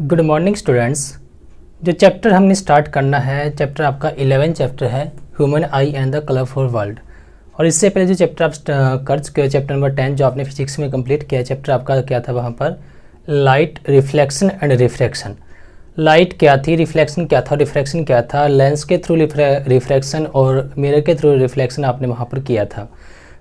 Good morning students. जो chapter हमने start करना है चैप्टर आपका 11 चैप्टर है human I and the colourful world. और इससे पहले जो चैप्टर आप कर चुके हो चैप्टर नंबर 10 जो आपने फिजिक्स में कंप्लीट किया, चैप्टर आपका क्या था वहाँ पर light reflection and refraction. Light क्या थी, रिफ्लेक्शन क्या था, रिफ्रैक्शन क्या था, लेंस के थ्रू रिफ्रैक्शन और मिरर के थ्रू रिफ्लेक्शन आपने वहाँ पर किया था।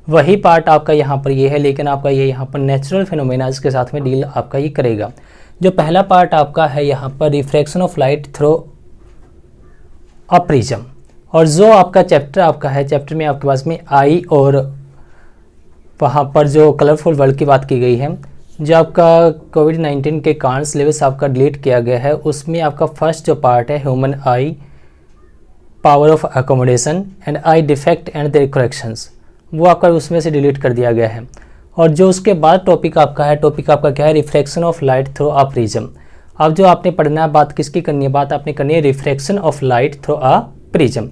वही पार्ट आपका यहाँ पर ये है, लेकिन आपका ये यहाँ पर नेचुरल फिनोमेना के साथ में डील आपका ये करेगा। जो पहला पार्ट आपका है यहाँ पर refraction of light through a prism. और जो आपका चैप्टर आपका है, चैप्टर में आपके पास में आई और वहाँ पर जो कलरफुल वर्ल्ड की बात की गई है, जो आपका कोविड-19 के कारण सिलेबस आपका डिलीट किया गया है, उसमें आपका फर्स्ट जो पार्ट है human eye, power of accommodation and eye defect and their corrections, वो आपका उसमें से डिलीट कर दिया गया है। और जो उसके बाद टॉपिक आपका है, टॉपिक आपका क्या है, refraction of light through a prism. अब जो आपने पढ़ना है, बात किसकी करनी है, बात आपने करनी है refraction of light through a prism.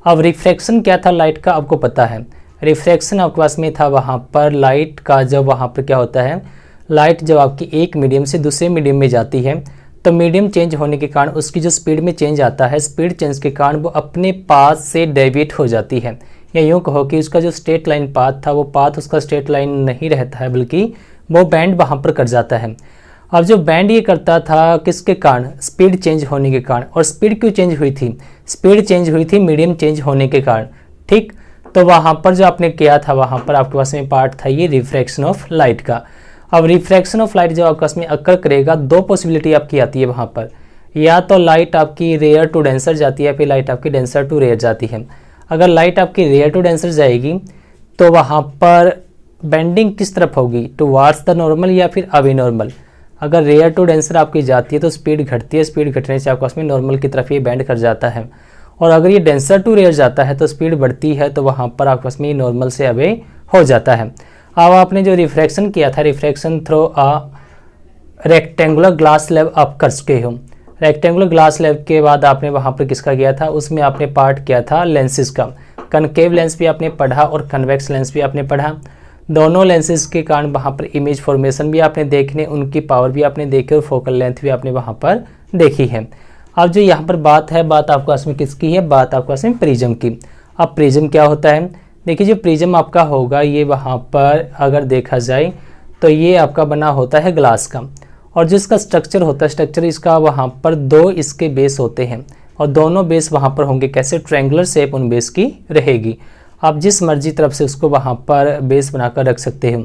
अब रिफ्रैक्शन क्या था लाइट का आपको पता है। रिफ्रैक्शन आपके पास में था वहाँ पर लाइट का, जब वहाँ पर क्या होता है, लाइट जब आपकी एक मीडियम से दूसरे मीडियम में जाती है तो मीडियम चेंज होने के कारण उसकी जो स्पीड में चेंज आता है, स्पीड चेंज के कारण वो अपने पाथ से डेविएट हो जाती है, या यूँ कहो कि उसका जो स्ट्रेट लाइन पाथ था वो पाथ उसका स्ट्रेट लाइन नहीं रहता है, बल्कि वो बैंड वहाँ पर कर जाता है। अब जो बैंड ये करता था किसके कारण, स्पीड चेंज होने के कारण। और स्पीड क्यों चेंज हुई थी, स्पीड चेंज हुई थी मीडियम चेंज होने के कारण। ठीक, तो वहाँ पर जो आपने किया था वहाँ पर आपके पास में पार्ट था ये रिफ्रैक्शन ऑफ लाइट का। अब रिफ्रैक्शन ऑफ लाइट जब आपके पास में अक्कर करेगा, दो पॉसिबिलिटी आपकी आती है वहाँ पर, या तो लाइट आपकी रेयर टू डेंसर जाती है, फिर लाइट आपकी डेंसर टू रेयर जाती है। अगर लाइट आपकी रेयर टू डेंसर जाएगी तो वहाँ पर बेंडिंग किस तरफ होगी, टुवार्ड्स द नॉर्मल या फिर अवे नॉर्मल। अगर रेयर टू डेंसर आपकी जाती है तो स्पीड घटती है, स्पीड घटने से आपके पास में नॉर्मल की तरफ ये बैंड कर जाता है। और अगर ये डेंसर टू रेयर जाता है तो स्पीड बढ़ती है, तो वहाँ पर आपके पास में नॉर्मल से अवे हो जाता है। अब आपने जो रिफ्रैक्शन किया था, refraction through a rectangular glass slab आप कर चुके हो। रेक्टेंगुलर ग्लास स्लैब के बाद आपने वहाँ पर किसका किया था, उसमें आपने पार्ट किया था लेंसेज का। कनकेव लेंस भी आपने पढ़ा और कन्वेक्स लेंस भी आपने पढ़ा। दोनों लेंसेज के कारण वहाँ पर इमेज फॉर्मेशन भी आपने देखने, उनकी पावर भी आपने देखी और फोकल लेंथ भी आपने वहाँ पर देखी है। अब जो यहाँ पर बात है, बात आपके पास में किसकी है, बात आपके पास में प्रिज्म की। अब प्रिज्म क्या होता है, देखिए जो प्रिज्म आपका होगा ये वहाँ पर अगर देखा जाए तो ये आपका बना होता है ग्लास का। और जो इसका स्ट्रक्चर होता है, स्ट्रक्चर इसका वहाँ पर दो इसके बेस होते हैं और दोनों बेस वहाँ पर होंगे कैसे, ट्रायंगुलर शेप उन बेस की रहेगी। आप जिस मर्जी तरफ से उसको वहाँ पर बेस बनाकर रख सकते हो।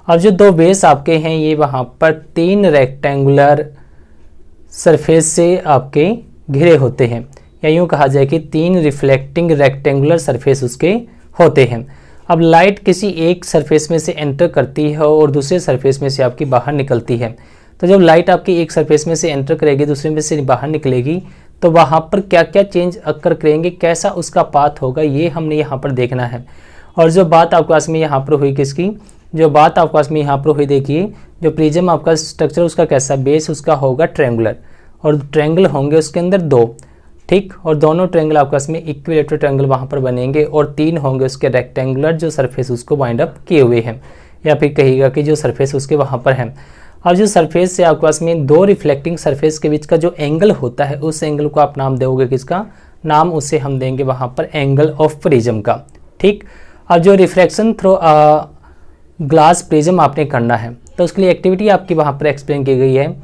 अब जो दो बेस आपके हैं ये वहाँ पर तीन रेक्टेंगुलर सरफेस से आपके घिरे होते हैं, या यूँ कहा जाए कि तीन रिफ्लेक्टिंग रेक्टेंगुलर सरफेस उसके होते हैं। अब लाइट किसी एक सरफेस में से एंटर करती है और दूसरे सरफेस में से आपकी बाहर निकलती है। तो जब लाइट आपकी एक सरफेस में से एंटर करेगी, दूसरे में से बाहर निकलेगी, तो वहाँ पर क्या क्या चेंज अक्कर करेंगे, कैसा उसका पाथ होगा, ये हमने यहाँ पर देखना है। और जो बात आपके पास में यहाँ पर हुई किसकी, जो बात आपके पास में यहाँ पर हुई, देखिए जो प्रिज्म आपका स्ट्रक्चर उसका कैसा, बेस उसका होगा ट्रायंगुलर और ट्रायंगल होंगे उसके अंदर दो। ठीक, और दोनों ट्रायंगल आपके पास में इक्विलेटरल ट्रायंगल वहाँ पर बनेंगे और तीन होंगे उसके रेक्टेंगुलर जो सरफेस उसको बाइंड अप किए हुए हैं, या फिर कहिएगा कि जो सरफेस उसके वहाँ पर है। अब जो सरफेस से आपके पास में दो रिफ्लेक्टिंग सरफेस के बीच का जो एंगल होता है, उस एंगल को आप नाम दोगे किसका, नाम उसे हम देंगे वहाँ पर एंगल ऑफ प्रिज्म का। ठीक, अब जो रिफ्रैक्शन थ्रू ग्लास प्रिज्म आपने करना है तो उसके लिए एक्टिविटी आपकी वहाँ पर एक्सप्लेन की गई है।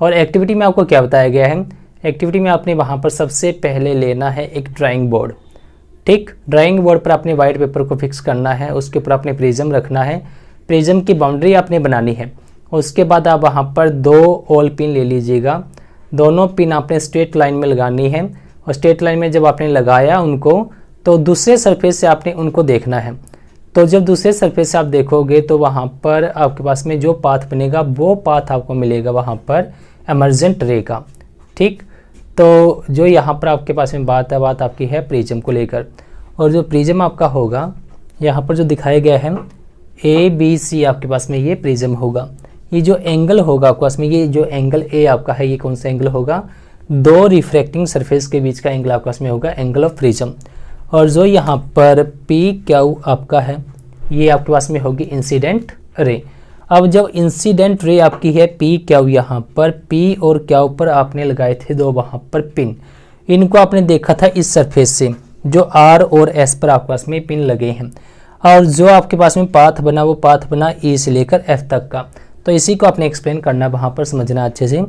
और एक्टिविटी में आपको क्या बताया गया है, एक्टिविटी में आपने वहाँ पर सबसे पहले लेना है एक ड्राइंग बोर्ड। ठीक, ड्राइंग बोर्ड पर आपने वाइट पेपर को फिक्स करना है, उसके ऊपर आपने प्रिज्म रखना है, प्रिज्म की बाउंड्री आपने बनानी है। उसके बाद आप वहाँ पर दो ऑल पिन ले लीजिएगा, दोनों पिन आपने स्ट्रेट लाइन में लगानी है। और स्ट्रेट लाइन में जब आपने लगाया उनको, तो दूसरे सरफेस से आपने उनको देखना है। तो जब दूसरे सरफेस से आप देखोगे तो वहाँ पर आपके पास में जो पाथ बनेगा वो पाथ आपको मिलेगा वहाँ पर एमर्जेंट रे का। ठीक, तो जो यहाँ पर आपके पास में बात है, बात आपकी है प्रिज्म को लेकर। और जो प्रिज्म आपका होगा यहाँ पर जो दिखाया गया है ABC, आपके पास में ये प्रिज्म होगा। ये जो एंगल होगा आपके पास में, ये जो एंगल A आपका है, ये कौन सा एंगल होगा, दो रिफ्रैक्टिंग सरफेस के बीच का एंगल आपके पास में होगा एंगल ऑफ प्रिज्म। और जो यहाँ पर PQ आपका है, ये आपके पास में होगी इंसिडेंट रे। अब जब इंसिडेंट रे आपकी है पी क्यू, यहाँ पर पी और क्यू पर आपने लगाए थे दो वहाँ पर पिन, इनको आपने देखा था इस सरफेस से जो आर और एस पर आपके पास में पिन लगे हैं, और जो आपके पास में पाथ बना वो पाथ बना ई से लेकर एफ तक का। तो इसी को आपने एक्सप्लेन करना, वहाँ पर समझना अच्छे से।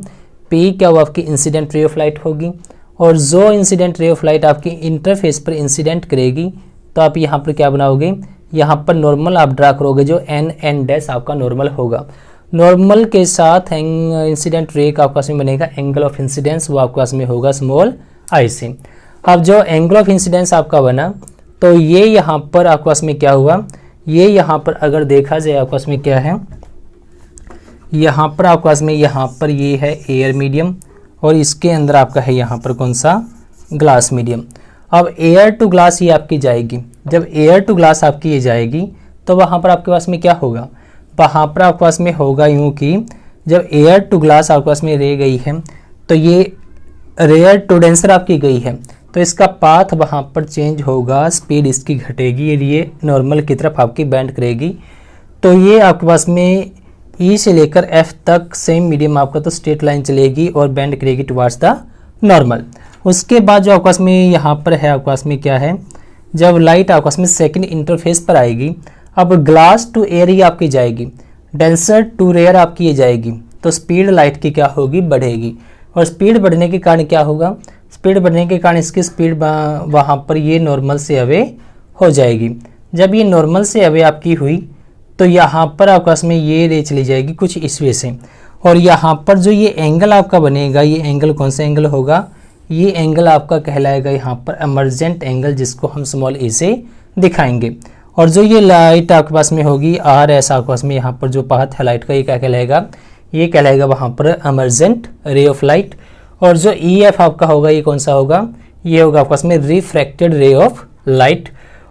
पी क्या वो आपकी इंसिडेंट रे ऑफ लाइट होगी, और जो इंसिडेंट रे ऑफ लाइट आपकी इंटरफेस पर इंसिडेंट करेगी तो आप यहाँ पर क्या बनाओगे, यहाँ पर नॉर्मल आप ड्रा करोगे जो एन डैश आपका नॉर्मल होगा। नॉर्मल के साथ इंसिडेंट रे का आपके पास में बनेगा एंगल ऑफ इंसिडेंस, वो आपके पास में होगा स्मॉल आई से। अब जो एंगल ऑफ इंसिडेंस आपका बना तो ये यहाँ पर आपके पास में क्या हुआ, ये यहाँ पर अगर देखा जाए आपके पास में क्या है, यहाँ पर आपके पास में यहाँ पर ये है एयर मीडियम और इसके अंदर आपका है यहाँ पर कौन सा, ग्लास मीडियम। अब एयर टू ग्लास ये आपकी जाएगी, जब एयर टू ग्लास आपकी ये जाएगी तो वहाँ पर आपके पास में क्या होगा, वहाँ पर आपके पास में होगा यूँ कि जब एयर टू ग्लास आपके पास में रह गई है तो ये रेयर टू डेंसर आपकी गई है, तो इसका पाथ वहाँ पर चेंज होगा, स्पीड इसकी घटेगी, ये नॉर्मल की तरफ आपकी बैंड करेगी। तो ये आपके पास में ई से लेकर एफ तक सेम मीडियम आपका तो स्ट्रेट लाइन चलेगी और बैंड करेगी टुवार्ड्स द नॉर्मल। उसके बाद जो आपके पास में यहाँ पर है आपके पास में क्या है, जब लाइट आपके पास में सेकेंड इंटरफेस पर आएगी, अब ग्लास टू एयर ही आपकी जाएगी, डेंसर टू रेयर आपकी ये जाएगी, तो स्पीड लाइट की क्या होगी, बढ़ेगी। और स्पीड बढ़ने के कारण क्या होगा, स्पीड बढ़ने के कारण इसकी स्पीड वहाँ पर ये नॉर्मल से अवे हो जाएगी। जब ये नॉर्मल से अवे आपकी हुई तो यहाँ पर आपके पास में ये रे चली जाएगी कुछ इस वे से, और यहाँ पर जो ये एंगल आपका बनेगा, ये एंगल कौन सा एंगल होगा, ये एंगल आपका कहलाएगा यहाँ पर एमर्जेंट एंगल, जिसको हम स्मॉल ए से दिखाएंगे। और जो ये लाइट आपके पास में होगी आर एस आपके पास में यहाँ पर जो पाथ है लाइट का, ये क्या कहलाएगा, ये कहलाएगा वहाँ पर एमर्जेंट रे ऑफ लाइट। और जो ई एफ आपका होगा ये कौन सा होगा, ये होगा आपके पास में रिफ्रैक्टेड रे ऑफ लाइट।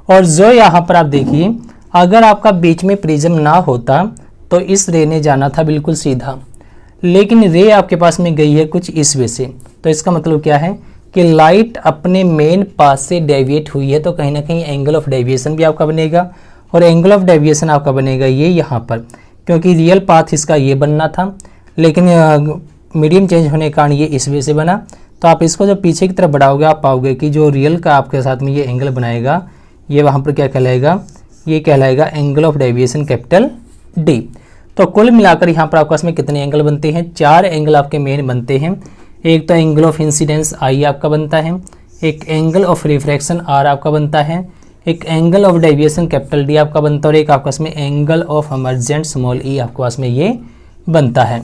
और जो यहाँ पर आप देखिए, अगर आपका बीच में प्रिज्म ना होता तो इस रे ने जाना था बिल्कुल सीधा, लेकिन रे आपके पास में गई है कुछ इस वे से, तो इसका मतलब क्या है कि लाइट अपने मेन पाथ से डेविएट हुई है, तो कहीं ना कहीं एंगल ऑफ डेविएशन भी आपका बनेगा, और एंगल ऑफ डेविएशन आपका बनेगा ये यहाँ पर, क्योंकि रियल पाथ इसका ये बनना था लेकिन मीडियम चेंज होने के कारण ये इस वे से बना। तो आप इसको जब पीछे की तरफ बढ़ाओगे आप पाओगे कि जो रियल का आपके साथ में ये एंगल बनाएगा, ये वहाँ पर क्या कहलाएगा, ये कहलाएगा angle of deviation capital D. तो कुल मिलाकर यहाँ पर आपके पास में कितने एंगल बनते हैं, 4 एंगल आपके मेन बनते हैं। एक तो एंगल ऑफ इंसिडेंस आई आपका बनता है, एक एंगल ऑफ रिफ्रैक्शन आर आपका बनता है, एक angle of deviation capital D आपका बनता है, और एक आपके पास में एंगल ऑफ एमर्जेंट स्मॉल ई आपके पास में ये बनता है।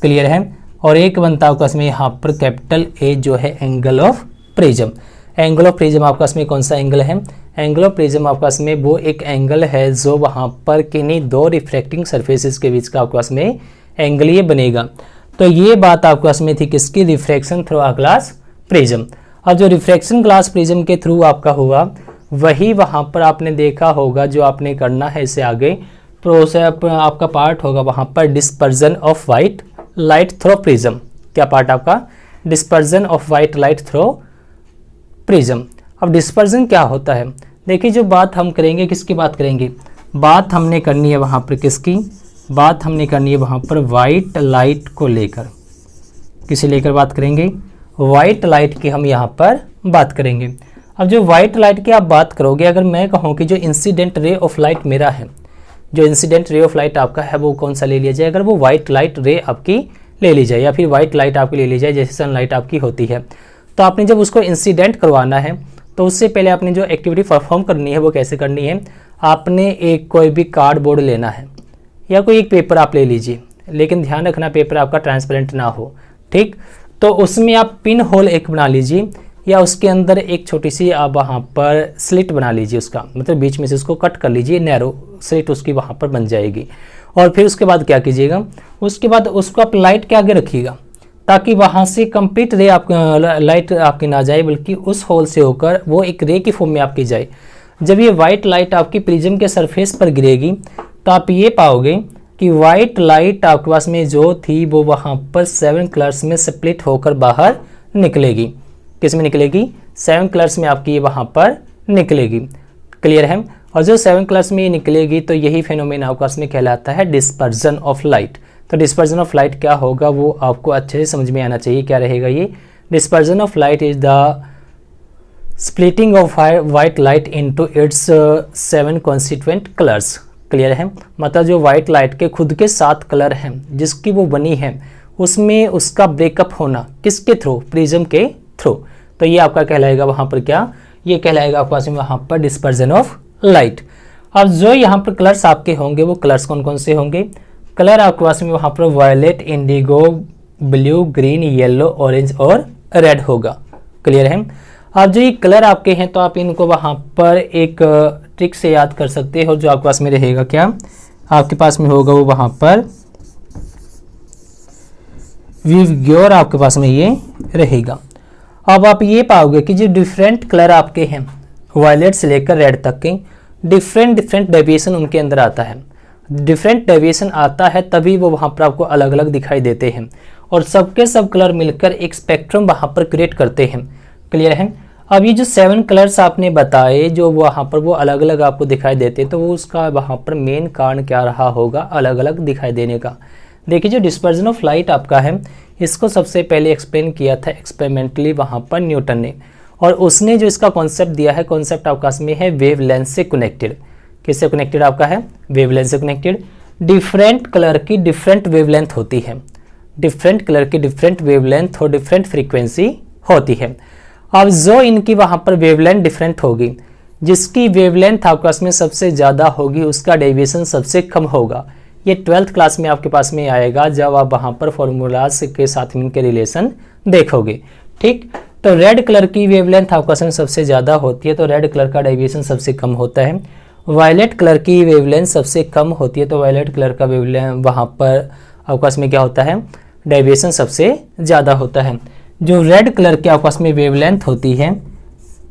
क्लियर है। और एक बनता है आपके पास में यहाँ पर कैपिटल ए जो है angle of prism. Angle of prism आपके पास में कौन सा एंगल है, एंगल ऑफ प्रिज्म आपके पास में वो एक एंगल है जो वहाँ पर किन्हीं दो रिफ्रैक्टिंग सरफेसेस के बीच का आपके पास में एंगल ये बनेगा। तो ये बात आपके पास में थी किसकी, रिफ्रैक्शन थ्रू आ ग्लास प्रिज्म। अब जो रिफ्रैक्शन ग्लास प्रिज्म के थ्रू आपका हुआ वही वहाँ पर आपने देखा होगा, जो आपने करना है इससे आगे प्रोसेस आपका पार्ट होगा वहाँ पर dispersion of white light through prism. क्या पार्ट आपका, dispersion of white light through prism. अब डिस्पर्जन क्या होता है, देखिए जो बात हम करेंगे किसकी बात करेंगे, बात हमने करनी है वहाँ पर किसकी, बात हमने करनी है वहाँ पर वाइट लाइट को लेकर, किसे लेकर बात करेंगे, वाइट लाइट की हम यहाँ पर बात करेंगे। अब जो वाइट लाइट की आप बात करोगे, अगर मैं कहूँ कि जो इंसिडेंट रे ऑफ लाइट मेरा है, जो इंसिडेंट रे ऑफ लाइट आपका है वो कौन सा ले लिया जाए, अगर वो वाइट लाइट रे आपकी ले ली जाए या फिर वाइट लाइट आपकी ले ली जाए जैसे सनलाइट आपकी होती है, तो आपने जब उसको इंसिडेंट करवाना है तो उससे पहले आपने जो एक्टिविटी परफॉर्म करनी है वो कैसे करनी है, आपने एक कोई भी कार्डबोर्ड लेना है या कोई एक पेपर आप ले लीजिए, लेकिन ध्यान रखना पेपर आपका ट्रांसपेरेंट ना हो, ठीक। तो उसमें आप पिन होल एक बना लीजिए या उसके अंदर एक छोटी सी आप वहाँ पर स्लिट बना लीजिए, उसका मतलब बीच में से उसको कट कर लीजिए, नैरो स्लिट उसकी वहाँ पर बन जाएगी। और फिर उसके बाद क्या कीजिएगा, उसके बाद उसको आप लाइट के आगे रखिएगा ताकि वहाँ से कंप्लीट रे आप लाइट आपकी ना जाए, बल्कि उस होल से होकर वो एक रे की फॉर्म में आपकी जाए। जब ये वाइट लाइट आपकी प्रिज्म के सरफेस पर गिरेगी तो आप ये पाओगे कि वाइट लाइट आपके पास में जो थी वो वहाँ पर 7 कलर्स में स्प्लिट होकर बाहर निकलेगी। किस में निकलेगी, 7 कलर्स में आपकी ये वहाँ पर निकलेगी। क्लियर है। और जो 7 कलर्स में ये निकलेगी तो यही फेनोमेना आपको इसमें कहलाता है डिस्पर्जन ऑफ लाइट। तो डिस्पर्जन ऑफ लाइट क्या होगा वो आपको अच्छे से समझ में आना चाहिए। क्या रहेगा ये? Dispersion of light is the splitting of white light into its 7 constituent colours. Clear है? मतलब जो वाइट लाइट के खुद के 7 कलर हैं जिसकी वो बनी है, उसमें उसका ब्रेकअप होना किसके थ्रू? प्रिज्म के थ्रू। तो ये आपका कहलाएगा वहाँ पर क्या? ये कहलाएगा आपका वहाँ पर डिस्पर्जन ऑफ लाइट। अब जो यहाँ पर कलर्स आपके होंगे वो कलर्स कौन कौन से होंगे? कलर आपके पास में वहाँ पर violet, indigo, blue, green, yellow, orange और रेड होगा। क्लियर है? अब जो ये कलर आपके हैं तो आप इनको वहाँ पर एक ट्रिक से याद कर सकते हो। जो आपके पास में रहेगा क्या? आपके पास में होगा वो वहाँ पर विवग्योर आपके पास में ये रहेगा। अब आप ये पाओगे कि जो डिफरेंट कलर आपके हैं वायलेट से लेकर रेड तक के डिफरेंट डेविएशन उनके अंदर आता है। डिफरेंट डेविएशन आता है तभी वो वहाँ पर आपको अलग अलग दिखाई देते हैं और सबके सब कलर मिलकर एक स्पेक्ट्रम वहाँ पर क्रिएट करते हैं। क्लियर है? अब ये जो 7 कलर्स आपने बताए जो वहाँ पर वो अलग अलग आपको दिखाई देते हैं, तो वो उसका वहाँ पर मेन कारण क्या रहा होगा अलग अलग दिखाई देने का? देखिए, जो डिस्पर्जन ऑफ लाइट आपका है इसको सबसे पहले एक्सप्लेन किया था एक्सपेरिमेंटली वहाँ पर न्यूटन ने, और उसने जो इसका कॉन्सेप्ट दिया है, कॉन्सेप्ट आपका इसमें है वेवलेंथ से कनेक्टेड। किससे कनेक्टेड आपका है? वेवलेंथ से कनेक्टेड। डिफरेंट कलर की डिफरेंट वेवलेंथ होती है, डिफरेंट कलर की डिफरेंट वेवलेंथ और डिफरेंट फ्रीक्वेंसी होती है। अब जो इनकी वहाँ पर वेवलेंथ डिफरेंट होगी, जिसकी वेवलेंथ आपके पास में सबसे ज़्यादा होगी उसका डेविएशन सबसे कम होगा। ये 12th क्लास में आपके पास में आएगा जब आप वहाँ पर फॉर्मूलाज के साथ इनके रिलेशन देखोगे। ठीक, तो रेड कलर की वेवलेंथ आपके पास में सबसे ज़्यादा होती है तो रेड कलर का डेविएशन सबसे कम होता है। वायलेट कलर की वेवलेंथ सबसे कम होती है तो वायलेट कलर का वेवलेंथ वहाँ पर आपके पास में क्या होता है? डेविएशन सबसे ज़्यादा होता है। जो रेड कलर के आपके पास में वेवलेंथ होती है,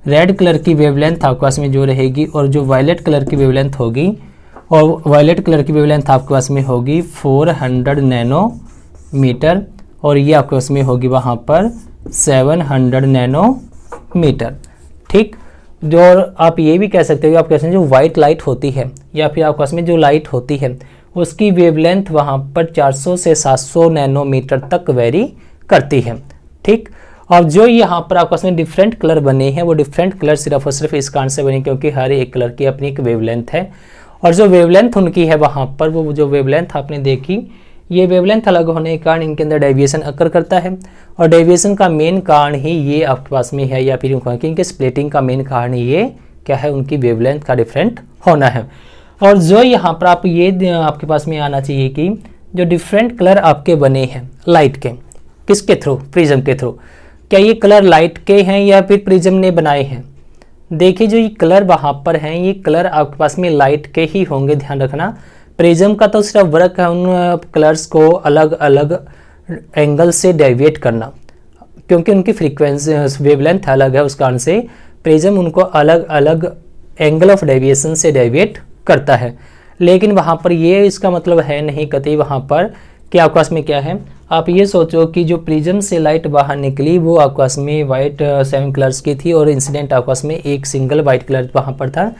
रेड कलर की वेवलेंथ आपके पास में जो रहेगी और जो वायलेट कलर की वेवलेंथ होगी, और वायलेट कलर की वेवलेंथ आपके पास में होगी 400 नैनोमीटर और ये आपके पास में होगी वहाँ पर 700 नैनोमीटर। ठीक, जो आप ये भी कह सकते हो, आप कह सकते हैं जो वाइट लाइट होती है या फिर आपके पास में जो लाइट होती है उसकी वेवलेंथ वहाँ पर 400 से 700 नैनोमीटर तक वेरी करती है। ठीक, और जो यहाँ पर आपके पास में डिफरेंट कलर बने हैं वो डिफरेंट कलर सिर्फ और सिर्फ इस कारण से बने क्योंकि हर एक कलर की अपनी एक वेवलेंथ है, और जो वेवलेंथ उनकी है वहाँ पर वो जो वेवलेंथ आपने देखी, ये वेवलेंथ अलग होने के कारण इनके अंदर डेविएशन अकर करता है, और डेविएशन का मेन कारण ही ये आपके पास में है, या फिर इनके स्प्लिटिंग का मेन कारण ही ये क्या है? उनकी वेवलेंथ का डिफरेंट होना है। और जो यहाँ पर आप ये आपके पास में आना चाहिए कि जो डिफरेंट कलर आपके बने हैं लाइट के, किसके थ्रू? प्रिज्म के थ्रू। क्या ये कलर लाइट के हैं या फिर प्रिज्म ने बनाए हैं? देखिए, जो ये कलर वहाँ पर हैं ये कलर आपके पास में लाइट के ही होंगे, ध्यान रखना। प्रिज्म का तो सिर्फ वर्क है उन कलर्स को अलग अलग एंगल से डेविएट करना, क्योंकि उनकी फ्रीक्वेंसी वेवलेंथ अलग है, उस कारण से प्रिज्म उनको अलग अलग एंगल ऑफ डेविएशन से डेविएट करता है। लेकिन वहाँ पर ये इसका मतलब है नहीं कतई वहाँ पर कि आपके पास में क्या है? आप ये सोचो कि जो प्रिज्म से लाइट बाहर निकली वो आपके पास में वाइट 7 कलर्स की थी और इंसिडेंट आपके पास में एक सिंगल वाइट कलर वहाँ पर था,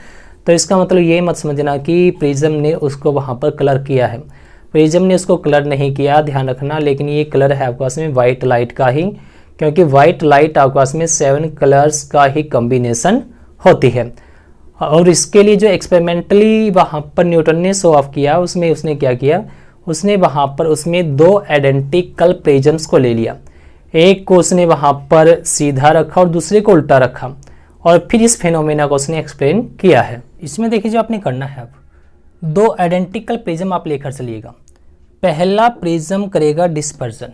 तो इसका मतलब ये मत समझना कि प्रिज्म ने उसको वहाँ पर कलर किया है। प्रिज्म ने उसको कलर नहीं किया, ध्यान रखना। लेकिन ये कलर है आपके पास में वाइट लाइट का ही, क्योंकि वाइट लाइट आपके पास में 7 कलर्स का ही कॉम्बिनेशन होती है। और इसके लिए जो एक्सपेरिमेंटली वहाँ पर न्यूटन ने शो ऑफ किया उसमें उसने क्या किया? उसने वहाँ पर उसमें 2 आइडेंटिकल प्रिज्म्स को ले लिया, एक को उसने वहाँ पर सीधा रखा और दूसरे को उल्टा रखा, और फिर इस फेनोमेना को उसने एक्सप्लेन किया है। इसमें देखिए जो आपने करना है, अब 2 आइडेंटिकल प्रिज्म आप लेकर चलिएगा। पहला प्रिज्म करेगा डिस्पर्जन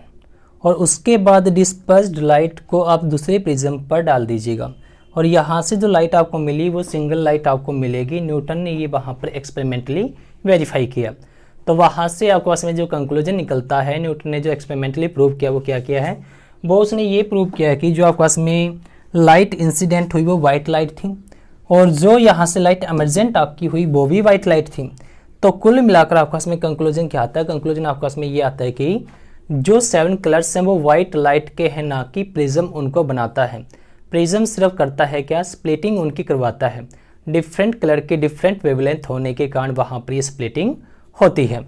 और उसके बाद डिस्पर्स्ड लाइट को आप दूसरे प्रिज्म पर डाल दीजिएगा, और यहाँ से जो लाइट आपको मिली वो सिंगल लाइट आपको मिलेगी। न्यूटन ने ये वहाँ पर एक्सपेरिमेंटली वेरीफाई किया, तो वहाँ से आपके पास में जो कंक्लूजन निकलता है, न्यूटन ने जो एक्सपेरिमेंटली प्रूव किया वो क्या किया है? वो उसने ये प्रूव किया है कि जो आपके पास में लाइट इंसिडेंट हुई वो वाइट लाइट थी, और जो यहाँ से लाइट एमर्जेंट आपकी हुई वो भी वाइट लाइट थी। तो कुल मिलाकर आपके पास में कंक्लूजन क्या आता है? कंक्लूजन आपके पास में ये आता है कि जो 7 कलर्स हैं वो वाइट लाइट के हैं, ना कि प्रिज्म उनको बनाता है। प्रिज्म सिर्फ करता है क्या? स्प्लिटिंग उनकी करवाता है। डिफरेंट कलर के डिफरेंट वेवलेंथ होने के कारण वहाँ पर ये स्प्लिटिंग होती है।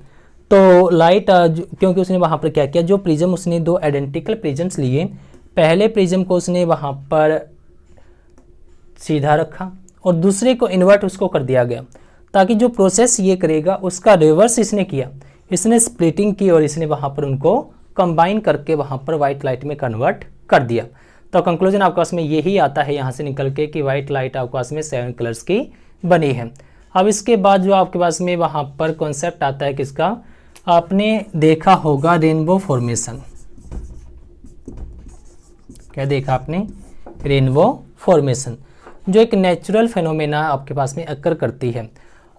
तो लाइट क्योंकि उसने वहाँ पर क्या किया, जो प्रिज्म उसने दो आइडेंटिकल प्रिज्म्स लिए, पहले प्रिज्म को उसने वहाँ पर सीधा रखा और दूसरे को इन्वर्ट उसको कर दिया गया, ताकि जो प्रोसेस ये करेगा उसका रिवर्स इसने किया, इसने स्प्लिटिंग की और इसने वहाँ पर उनको कंबाइन करके वहाँ पर वाइट लाइट में कन्वर्ट कर दिया। तो कंक्लूजन आपके पास में यही आता है यहाँ से निकल के कि वाइट लाइट आपके पास में 7 कलर्स की बनी है। अब इसके बाद जो आपके पास में वहाँ पर कॉन्सेप्ट आता है किसका, आपने देखा होगा रेनबो फॉर्मेशन। क्या देखा आपने? रेनबो फॉर्मेशन, जो एक नेचुरल फेनोमेना आपके पास में अक्कर करती है।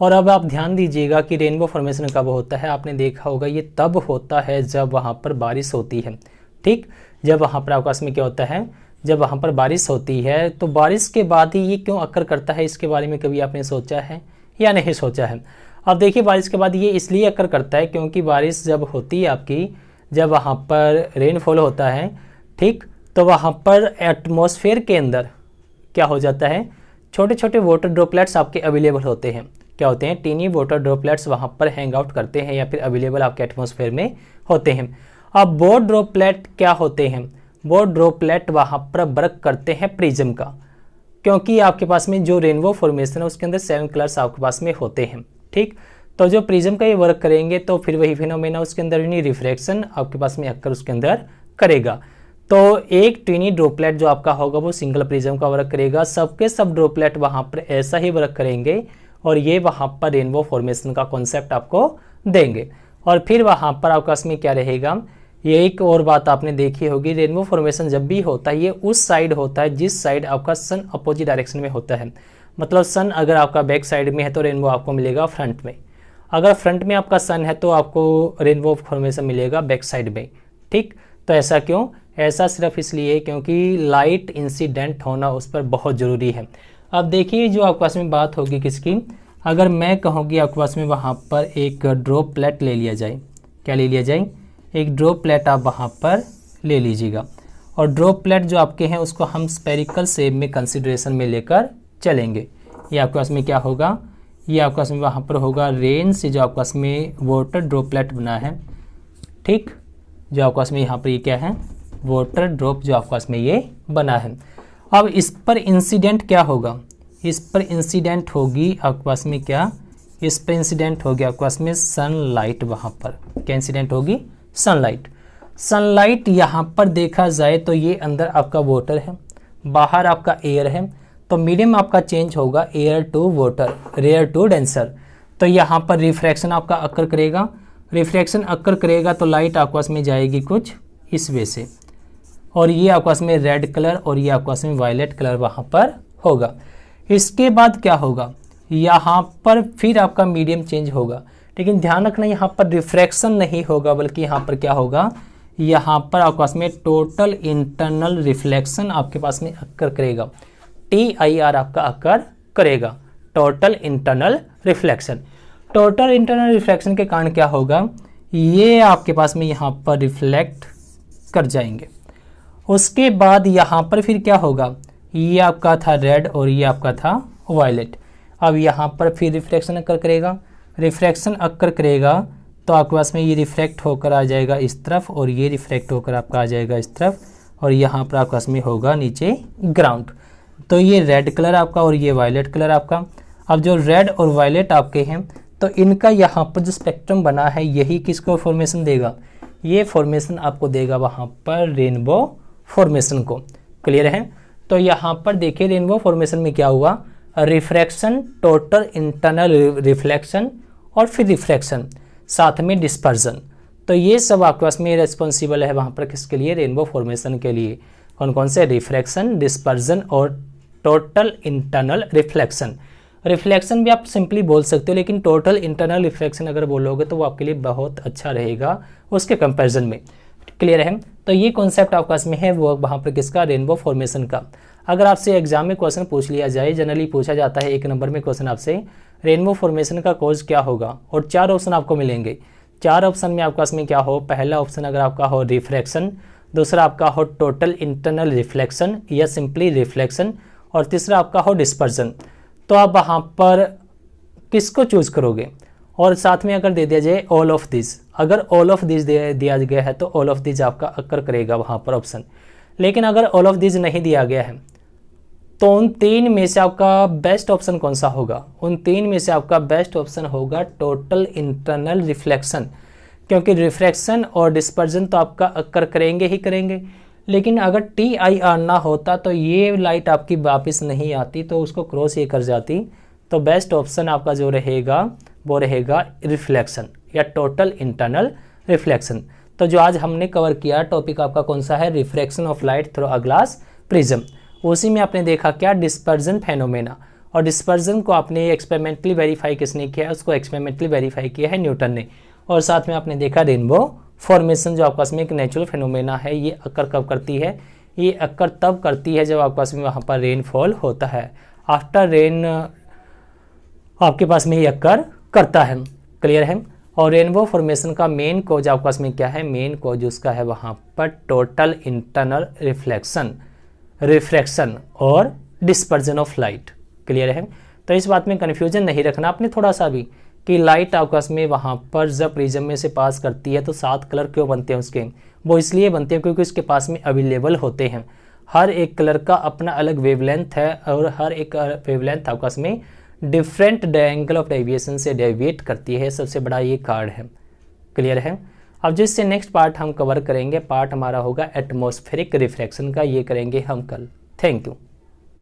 और अब आप ध्यान दीजिएगा कि रेनबो फॉर्मेशन कब होता है। आपने देखा होगा ये तब होता है जब वहाँ पर बारिश होती है। ठीक, जब वहाँ पर आपके पास में क्या होता है, जब वहाँ पर बारिश होती है, तो बारिश के बाद ही ये क्यों अक्कर करता है, इसके बारे में कभी आपने सोचा है या नहीं सोचा है? अब देखिए, बारिश के बाद ये इसलिए अक्कर करता है क्योंकि बारिश जब होती है आपकी, जब वहाँ पर रेनफॉल होता है, ठीक, तो वहाँ पर एटमॉस्फेयर के अंदर क्या हो जाता है, छोटे छोटे वाटर ड्रॉपलेट्स आपके अवेलेबल होते हैं। क्या होते हैं? टीनी वाटर ड्रॉपलेट्स वहाँ पर हैंग आउट करते हैं या फिर अवेलेबल आपके एटमॉस्फेयर में होते हैं। अब वो ड्रॉपलेट क्या होते हैं, वो ड्रॉपलेट वहाँ पर वर्क करते हैं प्रिज्म का, क्योंकि आपके पास में जो रेनबो फॉर्मेशन है उसके अंदर 7 कलर्स आपके पास में होते हैं। ठीक, तो जो प्रिज्म का ये वर्क करेंगे तो फिर वही फिनोमेना उसके अंदर यानी रिफ्रैक्शन आपके पास में अक्कर उसके अंदर करेगा। तो एक टीनी ड्रॉपलेट जो आपका होगा वो सिंगल प्रिज्म का वर्क करेगा, सबके सब ड्रॉपलेट वहाँ पर ऐसा ही वर्क करेंगे और ये वहाँ पर रेनबो फॉर्मेशन का कॉन्सेप्ट आपको देंगे। और फिर वहाँ पर आपके पास में क्या रहेगा, ये एक और बात आपने देखी होगी, रेनबो फॉर्मेशन जब भी होता है ये उस साइड होता है जिस साइड आपका सन अपोजिट डायरेक्शन में होता है। मतलब सन अगर आपका बैक साइड में है तो रेनबो आपको मिलेगा फ्रंट में, अगर फ्रंट में आपका सन है तो आपको रेनबो फॉर्मेशन मिलेगा बैक साइड में। ठीक, तो ऐसा क्यों? ऐसा सिर्फ इसलिए क्योंकि लाइट इंसिडेंट होना उस पर बहुत ज़रूरी है। अब देखिए, जो आपके पास में बात होगी किसकी, अगर मैं कहूँगी आपके पास में वहाँ पर एक ड्रॉपलेट ले लिया जाए, क्या ले लिया जाए, एक ड्रॉपलेट आप वहाँ पर ले लीजिएगा और ड्रॉपलेट जो आपके हैं उसको हम स्पेरिकल शेप में कंसिडरेशन में लेकर चलेंगे। ये आपके पास में क्या होगा, ये आपके पास में वहाँ पर होगा रेन से जो आपके पास में वाटर ड्रॉपलेट बना है। ठीक, जो आपके पास में यहाँ पर ये क्या है, वाटर ड्रॉप जो आपके पास में ये बना है। अब इस पर इंसिडेंट क्या होगा, इस पर इंसिडेंट होगी आपके पास में क्या, इस पर इंसिडेंट होगी आपके पास में सनलाइट। वहाँ पर क्या इंसिडेंट होगी, सनलाइट। सनलाइट यहाँ पर देखा जाए तो ये अंदर आपका वाटर है, बाहर आपका एयर है, तो मीडियम आपका चेंज होगा air to water, rare to denser. तो यहाँ पर रिफ्रैक्शन आपका अक्कर करेगा, रिफ्रैक्शन अक्कर करेगा तो लाइट आपके पास में जाएगी कुछ इस वे से, और ये आपके पास में रेड कलर और ये आपके पास में वायलेट कलर वहाँ पर होगा। इसके बाद क्या होगा, यहाँ पर फिर आपका मीडियम चेंज होगा, लेकिन ध्यान रखना यहाँ पर रिफ्रैक्शन नहीं होगा, बल्कि यहाँ पर क्या होगा, यहाँ पर आपके पास में टोटल इंटरनल रिफ्लेक्शन आपके पास में अक्कर करेगा, TIR आपका अक्कर करेगा, total internal reflection. Total internal reflection के कारण क्या होगा, ये आपके पास में यहाँ पर रिफ्लेक्ट कर जाएंगे। उसके बाद यहाँ पर फिर क्या होगा, ये आपका था रेड और ये आपका था वायलेट। अब यहाँ पर फिर रिफ्लेक्शन अक्कर करेगा, रिफ्रैक्शन अक्कर करेगा तो आपके पास में ये रिफ्लेक्ट होकर आ जाएगा इस तरफ और ये रिफ्लेक्ट होकर आपका आ जाएगा इस तरफ, और यहाँ पर आपके पास में होगा नीचे ग्राउंड। तो ये रेड कलर आपका और ये वायलेट कलर आपका। अब जो रेड और वायलेट आपके हैं तो इनका यहाँ पर जो स्पेक्ट्रम बना है यही किसको फॉर्मेशन देगा, ये फॉर्मेशन आपको देगा वहाँ पर रेनबो फॉर्मेशन को। क्लियर है? तो यहाँ पर देखिए रेनबो फॉर्मेशन में क्या हुआ, रिफ्रैक्शन, टोटल इंटरनल रिफ्लेक्शन और फिर रिफ्रैक्शन, साथ में डिस्पर्जन। तो ये सब आपके पास में रिस्पॉन्सिबल है वहाँ पर किसके लिए, रेनबो फॉर्मेशन के लिए। कौन कौन से, रिफ्रैक्शन, डिस्पर्जन और टोटल इंटरनल रिफ्लेक्शन। रिफ्लेक्शन भी आप सिंपली बोल सकते हो, लेकिन टोटल इंटरनल रिफ्लेक्शन अगर बोलोगे तो वो आपके लिए बहुत अच्छा रहेगा उसके कंपैरिजन में। क्लियर है? तो ये कॉन्सेप्ट आपके पास में है वो वहाँ पर किसका, रेनबो फॉर्मेशन का। अगर आपसे एग्जाम में क्वेश्चन पूछ लिया जाए, जनरली पूछा जाता है 1 नंबर में क्वेश्चन आपसे, रेनबो फॉर्मेशन का कॉज क्या होगा, और 4 ऑप्शन आपको मिलेंगे। 4 ऑप्शन में आपके पास में क्या हो, पहला ऑप्शन अगर आपका हो रिफ्रैक्शन, दूसरा आपका हो टोटल इंटरनल रिफ्लेक्शन या सिंपली रिफ्लेक्शन, और तीसरा आपका हो डिस्पर्जन। तो आप वहाँ पर किसको चूज़ करोगे। और साथ में अगर दे दिया जाए ऑल ऑफ दिस, अगर ऑल ऑफ दिस दिया गया है तो ऑल ऑफ दिस आपका अक्कर करेगा वहाँ पर ऑप्शन। लेकिन अगर ऑल ऑफ दिस नहीं दिया गया है तो उन तीन में से आपका बेस्ट ऑप्शन कौन सा होगा। उन तीन में से आपका बेस्ट ऑप्शन होगा टोटल इंटरनल रिफ्लेक्शन, क्योंकि रिफ्रैक्शन और डिस्पर्जन तो आपका अक्कर करेंगे ही करेंगे। लेकिन अगर TIR ना होता तो ये लाइट आपकी वापस नहीं आती, तो उसको क्रॉस ये कर जाती। तो बेस्ट ऑप्शन आपका जो रहेगा वो रहेगा रिफ्लेक्शन या टोटल इंटरनल रिफ्लेक्शन। तो जो आज हमने कवर किया टॉपिक आपका कौन सा है, refraction of light through a glass prism. उसी में आपने देखा क्या, डिस्पर्जन फेनोमेना। और डिस्पर्जन को आपने एक्सपेरिमेंटली वेरीफाई किसने किया है, उसको एक्सपेरिमेंटली वेरीफाई किया है न्यूटन ने। और साथ में आपने देखा रेनबो फॉर्मेशन, जो आपस में एक नेचुरल फेनोमेना है। ये अक्कर कब करती है, ये अक्कर तब करती है जब आपस में वहाँ पर रेनफॉल होता है। आफ्टर रेन आपके पास में ये अक्कर करता है। क्लियर है। और रेनबो फॉर्मेशन का मेन कॉज आपके पास में क्या है, मेन कॉज उसका है वहाँ पर टोटल इंटरनल रिफ्रैक्शन और डिस्पर्जन ऑफ लाइट। क्लियर है। तो इस बात में कन्फ्यूजन नहीं रखना आपने थोड़ा सा भी, कि लाइट आपस में वहाँ पर जब प्रिज्म में से पास करती है तो 7 कलर क्यों बनते हैं उसके, वो इसलिए बनते हैं क्योंकि उसके पास में अवेलेबल होते हैं। हर एक कलर का अपना अलग वेवलेंथ है और हर एक वेवलेंथ आपस में डिफरेंट एंगल ऑफ डेविएशन से डेविएट करती है। सबसे बड़ा ये कार्ड है। क्लियर है। अब जिससे नेक्स्ट पार्ट हम कवर करेंगे, पार्ट हमारा होगा एटमॉस्फेरिक रिफ्रैक्शन का, ये करेंगे हम कल। Thank you.